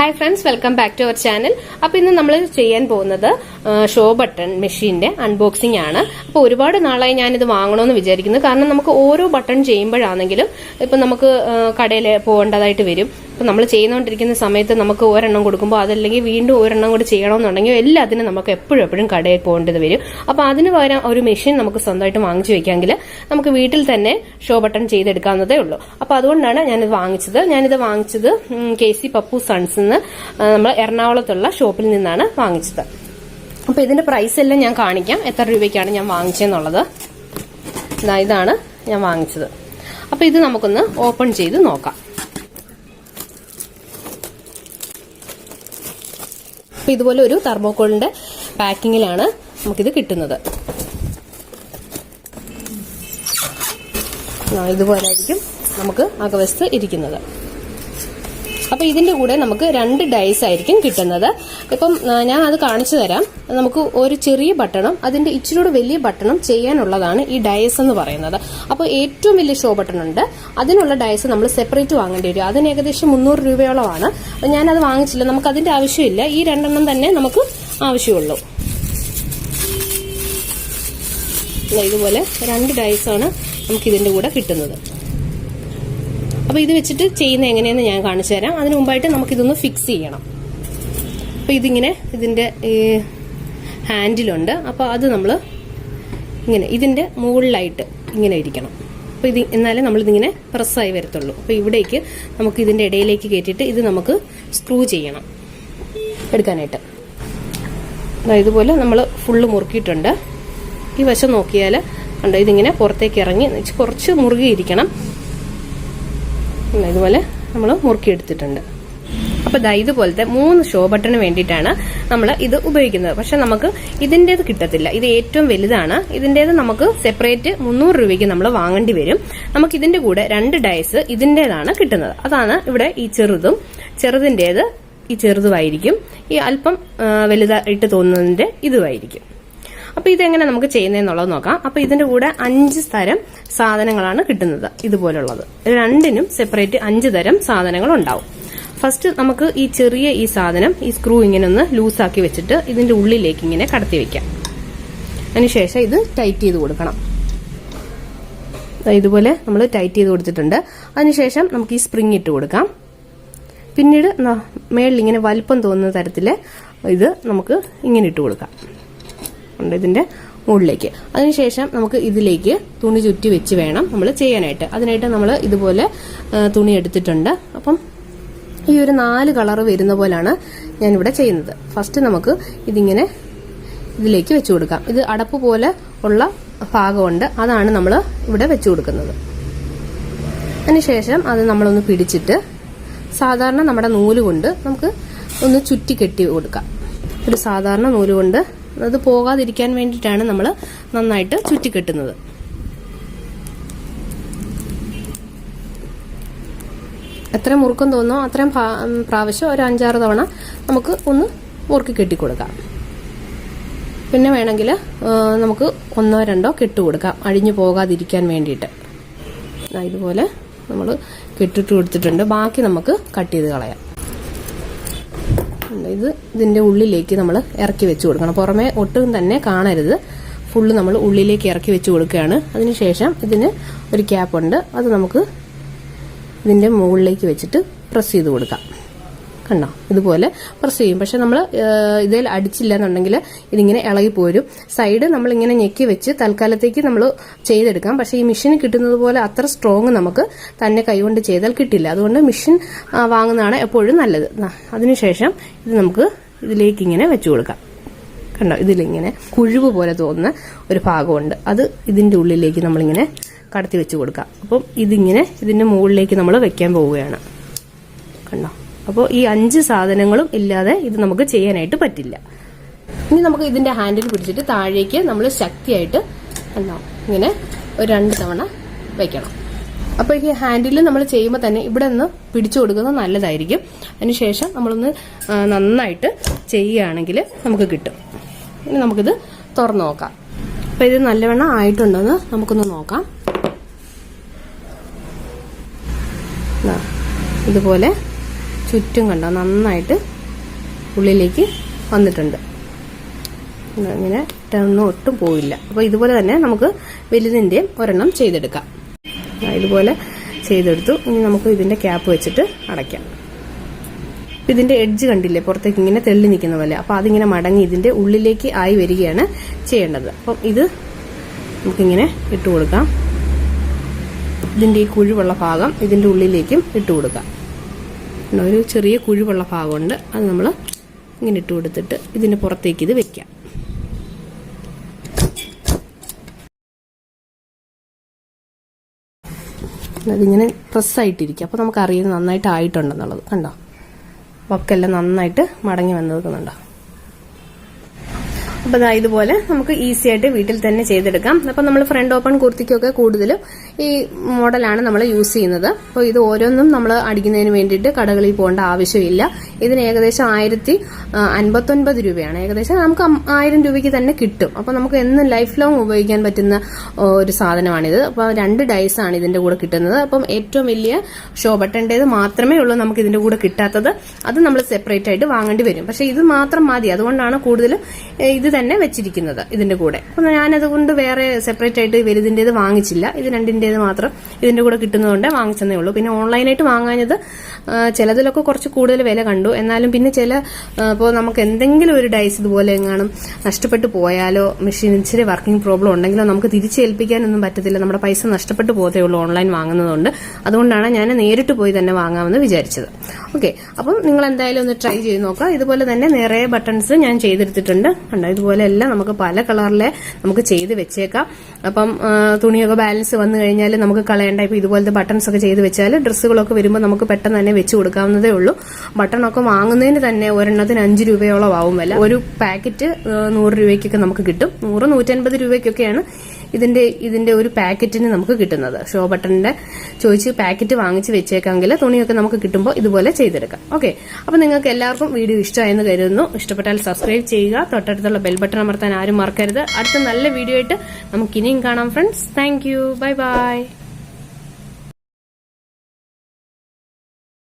Hi friends, welcome back to our channel. അപ്പോൾ ഇന്ന് നമ്മൾ ചെയ്യാൻ പോകുന്നത് ഷോ ബട്ടൺ മെഷീന്റെ അൺബോക്സിംഗ് ആണ്. അപ്പോൾ ഒരുപാട് നാളായി ഞാനിത് വാങ്ങണമെന്ന് വിചാരിക്കുന്നു. കാരണം നമുക്ക് ഓരോ ബട്ടൺ ചെയ്യുമ്പോഴാണെങ്കിലും ഇപ്പം നമുക്ക് കടയിൽ പോകേണ്ടതായിട്ട് വരും. ഇപ്പം നമ്മൾ ചെയ്തുകൊണ്ടിരിക്കുന്ന സമയത്ത് നമുക്ക് ഒരെണ്ണം കൊടുക്കുമ്പോൾ അതല്ലെങ്കിൽ വീണ്ടും ഒരെണ്ണം കൂടി ചെയ്യണമെന്നുണ്ടെങ്കിൽ എല്ലാത്തിനും നമുക്ക് എപ്പോഴും കടയിൽ പോകേണ്ടത് വരും. അപ്പോൾ അതിന് പകരം ഒരു മെഷീൻ നമുക്ക് സ്വന്തമായിട്ട് വാങ്ങിച്ചു വെക്കാമെങ്കിൽ നമുക്ക് വീട്ടിൽ തന്നെ ഷോ ബട്ടൺ ചെയ്തെടുക്കാവുന്നതേ ഉള്ളൂ. അപ്പോൾ അതുകൊണ്ടാണ് ഞാനിത് വാങ്ങിച്ചത് KC പപ്പു സൺസ് നമ്മൾ എറണാകുളത്തുള്ള ഷോപ്പിൽ നിന്നാണ് വാങ്ങിച്ചത്. അപ്പൊ ഇതിന്റെ പ്രൈസ് എല്ലാം ഞാൻ കാണിക്കാം, എത്ര രൂപയ്ക്കാണ് ഞാൻ വാങ്ങിച്ചെന്നുള്ളത്. ഇതാണ് ഞാൻ വാങ്ങിച്ചത്. അപ്പൊ ഇത് നമുക്കൊന്ന് ഓപ്പൺ ചെയ്ത് നോക്കാം. അപ്പൊ ഇതുപോലെ ഒരു തെർമോക്കോളിന്റെ പാക്കിങ്ങിലാണ് നമുക്കിത് കിട്ടുന്നത്. ഇതുപോലെ ആയിരിക്കും നമുക്ക് അകവസ്ത് ഇരിക്കുന്നത്. അപ്പൊ ഇതിന്റെ കൂടെ നമുക്ക് 2 ഡൈസ് ആയിരിക്കും കിട്ടുന്നത്. ഇപ്പം ഞാൻ അത് കാണിച്ചു തരാം. നമുക്ക് ഒരു ചെറിയ ബട്ടണും അതിന്റെ ഇച്ചിരി വലിയ ബട്ടണും ചെയ്യാനുള്ളതാണ് ഈ ഡയസ് എന്ന് പറയുന്നത്. അപ്പോൾ ഏറ്റവും വലിയ ഷോ ബട്ടൺ ഉണ്ട്, അതിനുള്ള ഡയസ് നമ്മൾ സെപ്പറേറ്റ് വാങ്ങേണ്ടി വരും. അതിന് ഏകദേശം 300 രൂപയോളമാണ്. ഞാനത് വാങ്ങിച്ചില്ല, നമുക്ക് അതിന്റെ ആവശ്യമില്ല. ഈ 2 എണ്ണം തന്നെ നമുക്ക് ആവശ്യമുള്ളൂ. ഇതുപോലെ 2 ഡയസാണ് നമുക്ക് ഇതിന്റെ കൂടെ കിട്ടുന്നത്. അപ്പൊ ഇത് വെച്ചിട്ട് ചെയ്യുന്ന എങ്ങനെയെന്ന് ഞാൻ കാണിച്ചു തരാം. അതിനു മുമ്പായിട്ട് നമുക്കിതൊന്ന് ഫിക്സ് ചെയ്യണം. അപ്പൊ ഇതിങ്ങനെ ഇതിന്റെ ഹാൻഡിലുണ്ട്. അപ്പൊ അത് നമ്മൾ ഇങ്ങനെ ഇതിന്റെ മുകളിലായിട്ട് ഇങ്ങനെ ഇരിക്കണം. അപ്പൊ ഇത് എന്നാലേ നമ്മളിതിങ്ങനെ പ്രസ്സായി വരത്തുള്ളൂ. അപ്പൊ ഇവിടേക്ക് നമുക്ക് ഇതിന്റെ ഇടയിലേക്ക് കയറ്റിയിട്ട് ഇത് നമുക്ക് സ്ക്രൂ ചെയ്യണം എടുക്കാനായിട്ട്. ഇതുപോലെ നമ്മൾ ഫുള്ള് മുറുക്കിയിട്ടുണ്ട്. ഈ വശം നോക്കിയാൽ കണ്ടോ, ഇതിങ്ങനെ പുറത്തേക്ക് ഇറങ്ങി കുറച്ച് മുറുകിയിരിക്കണം. ഇതുപോലെ നമ്മൾ മുറുക്കിയെടുത്തിട്ടുണ്ട്. അപ്പൊ ഇതുപോലത്തെ 3 ഷോ ബട്ടണിന് വേണ്ടിയിട്ടാണ് നമ്മൾ ഇത് ഉപയോഗിക്കുന്നത്. പക്ഷെ നമുക്ക് ഇതിൻ്റെത് കിട്ടത്തില്ല, ഇത് ഏറ്റവും വലുതാണ്. ഇതിൻ്റെത് നമുക്ക് സെപ്പറേറ്റ് 300 രൂപയ്ക്ക് നമ്മൾ വാങ്ങേണ്ടി വരും. നമുക്ക് ഇതിന്റെ കൂടെ 2 ഡയസ് ഇതിൻ്റെതാണ് കിട്ടുന്നത്. അതാണ് ഇവിടെ ഈ ചെറുതിൻ്റെത് ഈ ചെറുതുമായിരിക്കും, ഈ അല്പം വലുതായിട്ട് തോന്നുന്നതിന്റെ ഇതുമായിരിക്കും. അപ്പൊ ഇതെങ്ങനെ നമുക്ക് ചെയ്യുന്നതെന്നുള്ളത് നോക്കാം. അപ്പൊ ഇതിന്റെ കൂടെ 5 തരം സാധനങ്ങളാണ് കിട്ടുന്നത്. ഇതുപോലുള്ളത് 2നും സെപ്പറേറ്റ് 5 തരം സാധനങ്ങൾ ഉണ്ടാവും. ഫസ്റ്റ് നമുക്ക് ഈ ചെറിയ ഈ സാധനം ഈ സ്ക്രൂ ഇങ്ങനെ ഒന്ന് ലൂസാക്കി വെച്ചിട്ട് ഇതിന്റെ ഉള്ളിലേക്ക് ഇങ്ങനെ കടത്തി വെക്കാം. അതിനുശേഷം ഇത് ടൈറ്റ് ചെയ്ത് കൊടുക്കണം. ഇതുപോലെ നമ്മൾ ടൈറ്റ് ചെയ്ത് കൊടുത്തിട്ടുണ്ട്. അതിനുശേഷം നമുക്ക് ഈ സ്പ്രിങ് ഇട്ട് കൊടുക്കാം. പിന്നീട് മേളിൽ ഇങ്ങനെ വലിപ്പം തോന്നുന്ന തരത്തില് ഇത് നമുക്ക് ഇങ്ങനെ ഇട്ട് കൊടുക്കാം ഇതിന്റെ മുകളിലേക്ക്. അതിനുശേഷം നമുക്ക് ഇതിലേക്ക് തുണി ചുറ്റി വെച്ച് വേണം നമ്മൾ ചെയ്യാനായിട്ട്. അതിനായിട്ട് നമ്മൾ ഇതുപോലെ തുണി എടുത്തിട്ടുണ്ട്. അപ്പം ഈ ഒരു 4 കളറ് വരുന്ന പോലാണ് ഞാനിവിടെ ചെയ്യുന്നത്. ഫസ്റ്റ് നമുക്ക് ഇതിങ്ങനെ ഇതിലേക്ക് വെച്ചു കൊടുക്കാം. ഇത് അടപ്പ് പോലെ ഉള്ള ഭാഗമുണ്ട്, അതാണ് നമ്മൾ ഇവിടെ വെച്ചു കൊടുക്കുന്നത്. അതിനുശേഷം അത് നമ്മളൊന്ന് പിടിച്ചിട്ട് സാധാരണ നമ്മുടെ നൂല് കൊണ്ട് നമുക്ക് ഒന്ന് ചുറ്റി കെട്ടി കൊടുക്കാം. ഒരു സാധാരണ നൂല് കൊണ്ട് അത് പോകാതിരിക്കാൻ വേണ്ടിയിട്ടാണ് നമ്മൾ നന്നായിട്ട് ചുറ്റിക്കെട്ടുന്നത്. എത്ര മുറുക്കം തോന്നോ അത്രയും പ്രാവശ്യം ഒരു 5-6 തവണ നമുക്ക് ഒന്ന് മുറുക്കി കെട്ടിക്കൊടുക്കാം. പിന്നെ വേണമെങ്കിൽ നമുക്ക് 1-2 കെട്ടുകൊടുക്കാം അഴിഞ്ഞു പോകാതിരിക്കാൻ വേണ്ടിയിട്ട്. ഇതുപോലെ നമ്മൾ കെട്ടിട്ട് കൊടുത്തിട്ടുണ്ട്. ബാക്കി നമുക്ക് കട്ട് ചെയ്ത് കളയാം. ഇതിന്റെ ഉള്ളിലേക്ക് നമ്മൾ ഇറക്കി വെച്ച് കൊടുക്കണം. പുറമെ ഒട്ടും തന്നെ കാണരുത്, ഫുള്ള് നമ്മൾ ഉള്ളിലേക്ക് ഇറക്കി വെച്ച് കൊടുക്കുകയാണ്. അതിനുശേഷം ഇതിന് ഒരു ക്യാപ്പുണ്ട്, അത് നമുക്ക് ഇതിന്റെ മുകളിലേക്ക് വെച്ചിട്ട് പ്രസ് ചെയ്ത് കൊടുക്കാം. കണ്ടോ, ഇതുപോലെ പ്രസ് ചെയ്യും. പക്ഷെ നമ്മൾ ഇതിൽ അടിച്ചില്ല എന്നുണ്ടെങ്കിൽ ഇതിങ്ങനെ ഇളകിപ്പോരും. സൈഡ് നമ്മൾ ഇങ്ങനെ ഞെക്കി വെച്ച് തൽക്കാലത്തേക്ക് നമ്മൾ ചെയ്തെടുക്കാം. പക്ഷെ ഈ മെഷീൻ കിട്ടുന്നത് പോലെ അത്ര സ്ട്രോങ് നമുക്ക് തന്നെ കൈകൊണ്ട് ചെയ്താൽ കിട്ടില്ല. അതുകൊണ്ട് മെഷീൻ വാങ്ങുന്നതാണ് എപ്പോഴും നല്ലത്. അതിനുശേഷം ഇത് നമുക്ക് ഇതിലേക്ക് ഇങ്ങനെ വെച്ചു കൊടുക്കാം. കണ്ടോ, ഇതിലിങ്ങനെ കുഴിവ് പോലെ തോന്നുന്ന ഒരു ഭാഗമുണ്ട്, അത് ഇതിന്റെ ഉള്ളിലേക്ക് നമ്മളിങ്ങനെ കടത്തി വെച്ച് കൊടുക്കാം. അപ്പം ഇതിങ്ങനെ ഇതിന്റെ മുകളിലേക്ക് നമ്മൾ വെക്കാൻ പോവുകയാണ്. കണ്ടോ, അപ്പോൾ ഈ 5 സാധനങ്ങളും ഇല്ലാതെ ഇത് നമുക്ക് ചെയ്യാനായിട്ട് പറ്റില്ല. ഇനി നമുക്ക് ഇതിന്റെ ഹാൻഡിൽ പിടിച്ചിട്ട് താഴേക്ക് നമ്മൾ ശക്തിയായിട്ട് ഇങ്ങനെ ഒരു 2 തവണ വെക്കണം. അപ്പോൾ ഈ ഹാൻഡിൽ നമ്മൾ ചെയ്യുമ്പോൾ തന്നെ ഇവിടെ ഒന്ന് പിടിച്ചു കൊടുക്കുന്നത് നല്ലതായിരിക്കും. അതിനുശേഷം നമ്മളൊന്ന് നന്നായിട്ട് ചെയ്യുകയാണെങ്കിൽ നമുക്ക് കിട്ടും. ഇനി നമുക്കിത് തുറന്നു നോക്കാം. അപ്പോൾ ഇത് നല്ലവണ്ണം ആയിട്ടുണ്ടെന്ന് നമുക്കൊന്ന് നോക്കാം. ഇതുപോലെ ചുറ്റും കണ്ടോ നന്നായിട്ട് ഉള്ളിലേക്ക് വന്നിട്ടുണ്ട്. ഇങ്ങനെ ഒന്നും ഒട്ടും പോയില്ല. അപ്പോൾ ഇതുപോലെ തന്നെ നമുക്ക് വലുതിൻ്റെയും ഒരെണ്ണം ചെയ്തെടുക്കാം. ഇതുപോലെ ചെയ്തെടുത്തു. ഇനി നമുക്ക് ഇതിന്റെ ക്യാപ്പ് വെച്ചിട്ട് അടയ്ക്കാം. ഇതിന്റെ എഡ്ജ് കണ്ടില്ലേ പുറത്തേക്ക് ഇങ്ങനെ തെള്ളി നിൽക്കുന്ന പോലെ. അപ്പോൾ അതിങ്ങനെ മടങ്ങി ഇതിന്റെ ഉള്ളിലേക്ക് ആയി വരികയാണ് ചെയ്യേണ്ടത്. അപ്പം ഇത് നമുക്കിങ്ങനെ ഇട്ട് കൊടുക്കാം. ഇതിന്റെ ഈ കുഴിവുള്ള ഭാഗം ഇതിന്റെ ഉള്ളിലേക്കും ഇട്ട് കൊടുക്കാം. ഒരു ചെറിയ കുഴിവുള്ള ഭാഗമുണ്ട്, അത് നമ്മൾ ഇങ്ങനെ ഇട്ട് കൊടുത്തിട്ട് ഇതിന് പുറത്തേക്ക് ഇത് വെക്കാം. അതിങ്ങനെ പ്രസ്സായിട്ടിരിക്കും. അപ്പോൾ നമുക്കറിയാം നന്നായിട്ട് ആയിട്ടുണ്ടെന്നുള്ളത്. കണ്ടോ, വക്കെല്ലാം നന്നായിട്ട് മടങ്ങി വന്നിരിക്കുന്നുണ്ടോ. അപ്പോൾ അതാ ഇതുപോലെ നമുക്ക് ഈസി ആയിട്ട് വീട്ടിൽ തന്നെ ചെയ്തെടുക്കാം. അപ്പോൾ നമ്മൾ ഫ്രണ്ട് ഓപ്പൺ കുർത്തിക്കൊക്കെ കൂടുതലും ഈ മോഡലാണ് നമ്മൾ യൂസ് ചെയ്യുന്നത്. അപ്പോൾ ഇത് ഓരോന്നും നമ്മൾ അടിക്കുന്നതിന് വേണ്ടിയിട്ട് കടകളിൽ പോകേണ്ട ആവശ്യമില്ല. ഇതിന് ഏകദേശം 1059 രൂപയാണ്. ഏകദേശം നമുക്ക് 1000 രൂപയ്ക്ക് തന്നെ കിട്ടും. അപ്പോൾ നമുക്ക് എന്നും ലൈഫ് ലോങ് ഉപയോഗിക്കാൻ പറ്റുന്ന ഒരു സാധനമാണിത്. അപ്പോൾ 2 ഡൈസാണ് ഇതിന്റെ കൂടെ കിട്ടുന്നത്. അപ്പം ഏറ്റവും വലിയ ഷോ ബട്ടന്റേത് മാത്രമേ ഉള്ളൂ നമുക്ക് ഇതിന്റെ കൂടെ കിട്ടാത്തത്. അത് നമ്മൾ സെപ്പറേറ്റ് ആയിട്ട് വാങ്ങേണ്ടി വരും. പക്ഷെ ഇത് മാത്രം മതി. അതുകൊണ്ടാണ് കൂടുതലും ഇത് തന്നെ വെച്ചിരിക്കുന്നത് ഇതിന്റെ കൂടെ. അപ്പൊ ഞാനതുകൊണ്ട് വേറെ സെപ്പറേറ്റ് ആയിട്ട് വലുതിന്റേത് വാങ്ങിച്ചില്ല. ഇത് രണ്ടിന്റേത് മാത്രം ഇതിന്റെ കൂടെ കിട്ടുന്നതുകൊണ്ട് വാങ്ങിച്ചതേ ഉള്ളൂ. പിന്നെ ഓൺലൈനായിട്ട് വാങ്ങാഞ്ഞത് ചിലതിലൊക്കെ കുറച്ച് കൂടുതൽ വില കണ്ടു. എന്നാലും പിന്നെ ഇപ്പോൾ നമുക്ക് എന്തെങ്കിലും ഒരു ഡൈസ് ഇതുപോലെ എങ്ങാനും നഷ്ടപ്പെട്ടു പോയാലോ മെഷീൻ ഇച്ചിരി വർക്കിംഗ് പ്രോബ്ലം ഉണ്ടെങ്കിലോ നമുക്ക് തിരിച്ചേൽപ്പിക്കാനൊന്നും പറ്റത്തില്ല. നമ്മുടെ പൈസ നഷ്ടപ്പെട്ടു പോകത്തേ ഉള്ളൂ ഓൺലൈൻ വാങ്ങുന്നതുകൊണ്ട്. അതുകൊണ്ടാണ് ഞാൻ നേരിട്ട് പോയി തന്നെ വാങ്ങാമെന്ന് വിചാരിച്ചത്. ഓക്കെ, അപ്പം നിങ്ങൾ എന്തായാലും ഒന്ന് ട്രൈ ചെയ്ത് നോക്കാം. ഇതുപോലെ തന്നെ നിറയെ ബട്ടൺസ് ഞാൻ ചെയ്തെടുത്തിട്ടുണ്ട്. കണ്ടോ, ഇതുപോലെ എല്ലാം നമുക്ക് പല കളറിലെ നമുക്ക് ചെയ്ത് വെച്ചേക്കാം. അപ്പം തുണിയൊക്കെ ബാലൻസ് വന്നു കഴിഞ്ഞാൽ നമുക്ക് കളയണ്ട. ഇപ്പൊ ഇതുപോലത്തെ ബട്ടൺസ് ഒക്കെ ചെയ്ത് വെച്ചാൽ ഡ്രസ്സുകളൊക്കെ വരുമ്പോൾ നമുക്ക് പെട്ടെന്ന് തന്നെ വെച്ച് കൊടുക്കാവുന്നതേ ഉള്ളൂ. ബട്ടണൊക്കെ വാങ്ങുന്നതിന് തന്നെ ഒരെണ്ണത്തിന് 5 രൂപയോളം ആവും വില. ഒരു പാക്കറ്റ് 100 രൂപയ്ക്കൊക്കെ നമുക്ക് കിട്ടും. 100-150 രൂപയ്ക്കൊക്കെയാണ് ഇതിന്റെ ഒരു പാക്കറ്റിന് നമുക്ക് കിട്ടുന്നത്. ഷോ ബട്ടണിന്റെ ചോദിച്ച് പാക്കറ്റ് വാങ്ങിച്ച് വെച്ചേക്കാമെങ്കിൽ തുണിയൊക്കെ നമുക്ക് കിട്ടുമ്പോൾ ഇതുപോലെ ചെയ്തെടുക്കാം. ഓക്കെ, അപ്പൊ നിങ്ങൾക്ക് എല്ലാവർക്കും വീഡിയോ ഇഷ്ടമായെന്ന് കരുതുന്നു. ഇഷ്ടപ്പെട്ടാൽ സബ്സ്ക്രൈബ് ചെയ്യുക. തൊട്ടടുത്തുള്ള ബെൽ ബട്ടൺ അമർത്താൻ ആരും മറക്കരുത്. അടുത്ത നല്ല വീഡിയോ ആയിട്ട് നമുക്ക് ഇനിയും കാണാം friends. Thank you. Bye bye.